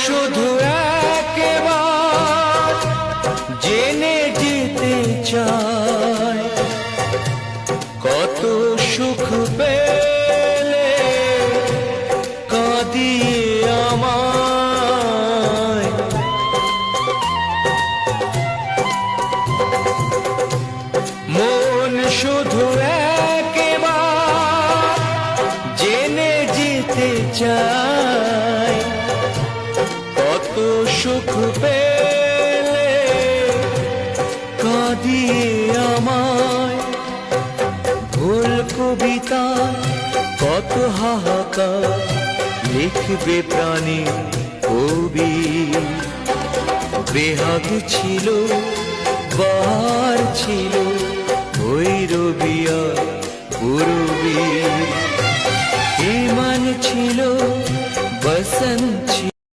শুধু একবার জেনে যেতে চায় কত সুখ পেলে কাঁদিয়ে আমায়। মন শুধু একবার জেনে যেতে চায় কত সুখ পেলে কাঁদিয়ে আমায়। ভুল কবিতা কত হাহাকার লিখবে প্রাণী কবি। বেহাগ ছিল বাহার ছিল ভৈরবী আর পূরবী। ইমান ছিল বসন্ত ছিল